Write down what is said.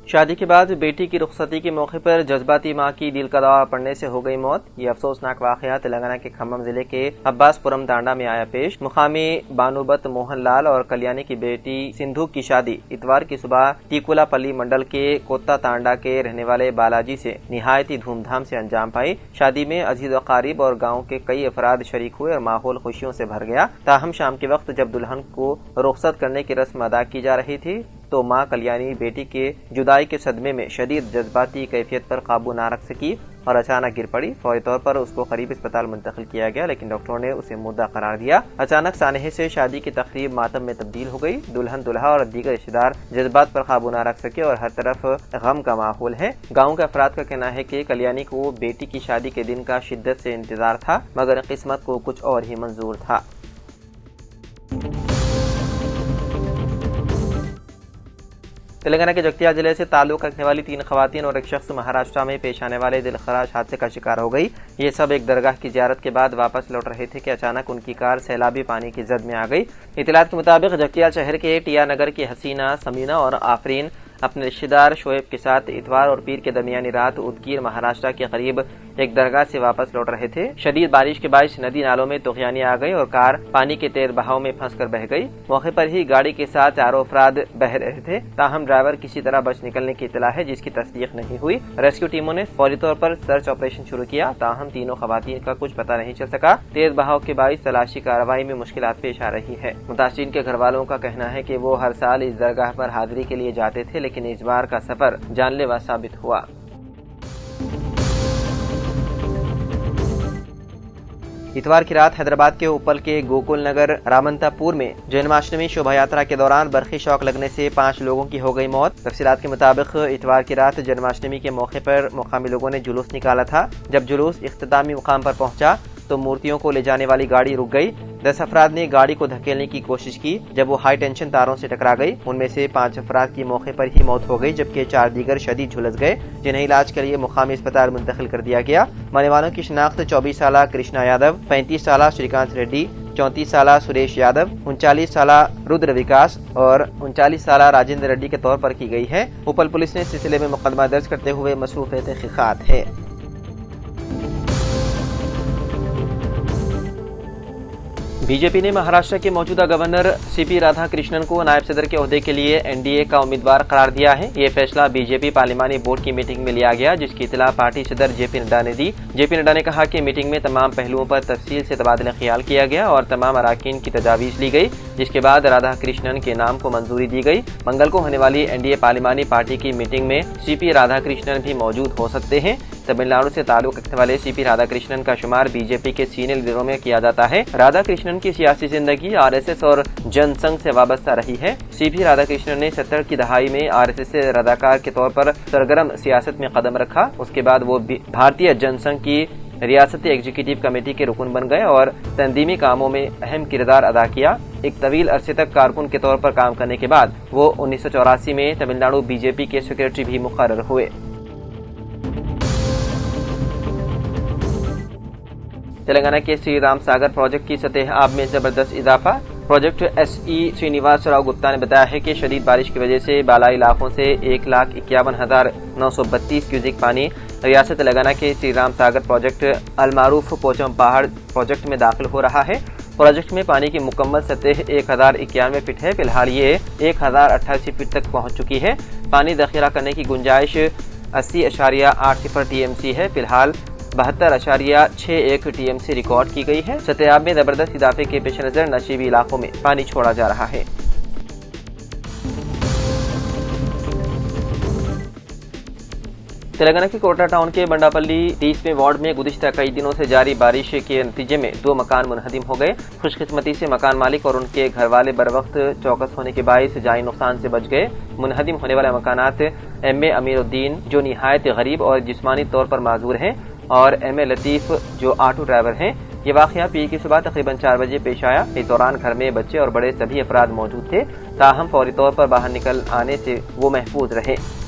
شادی کے بعد بیٹی کی رخصتی کے موقع پر جذباتی ماں کی دل کا دورہ پڑنے سے ہو گئی موت۔ یہ افسوسناک واقعہ تلنگانہ کے کھمم ضلع کے عباس پورم تانڈا میں آیا پیش۔ مقامی بانوبت موہن لال اور کلیانی کی بیٹی سندھو کی شادی اتوار کی صبح ٹیکولا پلی منڈل کے کوتا تانڈا کے رہنے والے بالاجی سے نہایت ہی دھوم دھام سے انجام پائی۔ شادی میں عزیز و اقارب اور گاؤں کے کئی افراد شریک ہوئے اور ماحول خوشیوں سے بھر گیا۔ تاہم شام کے وقت جب دلہن کو رخصت کرنے کی رسم ادا کی جا رہی تھی تو ماں کلیانی بیٹی کے جدائی کے صدمے میں شدید جذباتی کیفیت پر قابو نہ رکھ سکی اور اچانک گر پڑی۔ فوری طور پر اس کو قریب اسپتال منتقل کیا گیا لیکن ڈاکٹروں نے اسے مردہ قرار دیا۔ اچانک سانحے سے شادی کی تقریب ماتم میں تبدیل ہو گئی۔ دلہن دولہا اور دیگر رشتہ دار جذبات پر قابو نہ رکھ سکے اور ہر طرف غم کا ماحول ہے۔ گاؤں کے افراد کا کہنا ہے کہ کلیانی کو بیٹی کی شادی کے دن کا شدت سے انتظار تھا مگر قسمت کو کچھ اور ہی منظور تھا۔ تلنگانہ کے جگتیال ضلع سے تعلق رکھنے والی 3 خواتین اور ایک شخص مہاراشٹر میں پیش آنے والے دل خراش حادثے کا شکار ہو گئی۔ یہ سب ایک درگاہ کی زیارت کے بعد واپس لوٹ رہے تھے کہ اچانک ان کی کار سیلابی پانی کی زد میں آ گئی۔ اطلاعات کے مطابق جگتیال شہر کے ٹیا نگر کی حسینہ، سمینا اور آفرین اپنے رشتہ دار شعیب کے ساتھ اتوار اور پیر کے درمیانی رات ادگیر مہاراشٹر کے قریب ایک درگاہ سے واپس لوٹ رہے تھے۔ شدید بارش کے باعث ندی نالوں میں طغیانی آ گئی اور کار پانی کے تیز بہاؤ میں پھنس کر بہہ گئی۔ موقع پر ہی گاڑی کے ساتھ 4 افراد بہہ رہے تھے، تاہم ڈرائیور کسی طرح بچ نکلنے کی اطلاع ہے جس کی تصدیق نہیں ہوئی۔ ریسکیو ٹیموں نے فوری طور پر سرچ آپریشن شروع کیا، تاہم تینوں خواتین کا کچھ پتہ نہیں چل سکا۔ تیز بہاؤ کے باعث تلاشی کارروائی میں مشکلات پیش آ رہی ہے۔ متاثرین کے گھر والوں کا کہنا ہے کہ وہ ہر سال اس درگاہ پر حاضری کے لیے جاتے تھے لیکن اس بار کا سفر جان لیوا ثابت ہوا۔ اتوار کی رات حیدرآباد کے اوپل کے گوکل نگر رامنتا پور میں جنماشٹمی شوبھا یاترا کے دوران برقی شاک لگنے سے 5 لوگوں کی ہو گئی موت۔ تفصیلات کے مطابق اتوار کی رات جنماشٹمی کے موقع پر مقامی لوگوں نے جلوس نکالا تھا۔ جب جلوس اختتامی مقام پر پہنچا تو مورتیوں کو لے جانے والی گاڑی رک گئی۔ 10 افراد نے گاڑی کو دھکیلنے کی کوشش کی جب وہ ہائی ٹینشن تاروں سے ٹکرا گئی۔ ان میں سے 5 افراد کی موقع پر ہی موت ہو گئی جبکہ 4 دیگر شدید جھلس گئے جنہیں علاج کے لیے مقامی اسپتال منتقل کر دیا گیا۔ مرنے والوں کی شناخت 24 سالہ کرشنا یادو، 35 سالہ شریکانت ریڈی، 34 سالہ سریش یادو، 39 سالہ رودر وکاس اور 39 سالہ راجندر ریڈی کے طور پر کی گئی ہے۔ اوپل پولیس نے سلسلے میں مقدمہ درج کرتے ہوئے مصروف تحقیقات ہے۔ بی جے پی نے مہاراشٹر کے موجودہ گورنر سی پی رادھا کرشنن کو نائب صدر کے عہدے کے لیے این ڈی اے کا امیدوار قرار دیا ہے۔ یہ فیصلہ بی جے پی پارلیمانی بورڈ کی میٹنگ میں لیا گیا جس کی اطلاع پارٹی صدر جے پی نڈا نے دی۔ جے پی نڈا نے کہا کہ میٹنگ میں تمام پہلوؤں پر تفصیل سے تبادلہ خیال کیا گیا اور تمام اراکین کی تجاویز لی گئی جس کے بعد رادھا کرشنن کے نام کو منظوری دی گئی۔ منگل کو ہونے والی این ڈی اے پارلیمانی پارٹی کی میٹنگ میں سی پی رادھا کرشنن بھی موجود ہو سکتے ہیں۔ تمل ناڈو سے تعلق رکھنے والے سی پی رادھا کرشنن کا شمار بی جے پی کے سینئر لیڈروں میں کیا جاتا ہے۔ رادھا کرشنن کی سیاسی زندگی آر ایس ایس اور جن سنگھ سے وابستہ رہی ہے۔ سی پی رادھا کرشنن نے 70 کی دہائی میں آر ایس ایس سے رضاکار کے طور پر سرگرم سیاست میں قدم رکھا۔ اس کے بعد وہ بھارتیہ جن سنگھ کی ریاستی ایگزیکٹو کمیٹی کے رکن بن گئے اور تنظیمی کاموں میں اہم کردار ادا کیا۔ ایک طویل عرصے تک کارکن کے طور پر کام کرنے کے بعد وہ 1984 میں تمل ناڈو بی جے پی کے سیکریٹری بھی مقرر ہوئے۔ تلنگانہ کے سری رام ساگر پروجیکٹ کی سطح آب میں زبردست اضافہ۔ Project S E Srinivas Rao Gupta نے بتایا ہے کہ شدید بارش کی وجہ سے بالائی علاقوں سے 1,51,932 کیوسیک پانی ریاست تلنگانہ کے سری رام ساگر پروجیکٹ المعروف پوچم پہاڑ پروجیکٹ میں داخل ہو رہا ہے۔ پروجیکٹ میں پانی کی مکمل سطح 1,091 فٹ ہے۔ فی الحال یہ 1,088 فٹ تک پہنچ چکی ہے۔ پانی ذخیرہ کرنے کی گنجائش 80.80 ٹی ایم سی ہے۔ فی الحال 72.61 ٹی ایم سی ریکارڈ کی گئی ہے۔ سطح آب میں زبردست اضافے کے پیش نظر نشیبی علاقوں میں پانی چھوڑا جا رہا ہے۔ تلنگانہ کے کوٹا ٹاؤن کے بنڈاپلی 30ویں وارڈ میں گزشتہ کئی دنوں سے جاری بارش کے نتیجے میں 2 مکان منہدم ہو گئے۔ خوش قسمتی سے مکان مالک اور ان کے گھر والے بروقت چوکس ہونے کے باعث جانی نقصان سے بچ گئے۔ منہدم ہونے والے مکانات ایم اے امیر الدین جو نہایت غریب اور جسمانی طور پر معذور ہیں اور ایم اے لطیف جو آٹو ڈرائیور ہیں۔ یہ واقعہ پیر کی صبح تقریباً 4 بجے پیش آیا۔ اس دوران گھر میں بچے اور بڑے سبھی افراد موجود تھے، تاہم فوری طور پر باہر نکل آنے سے وہ محفوظ رہے۔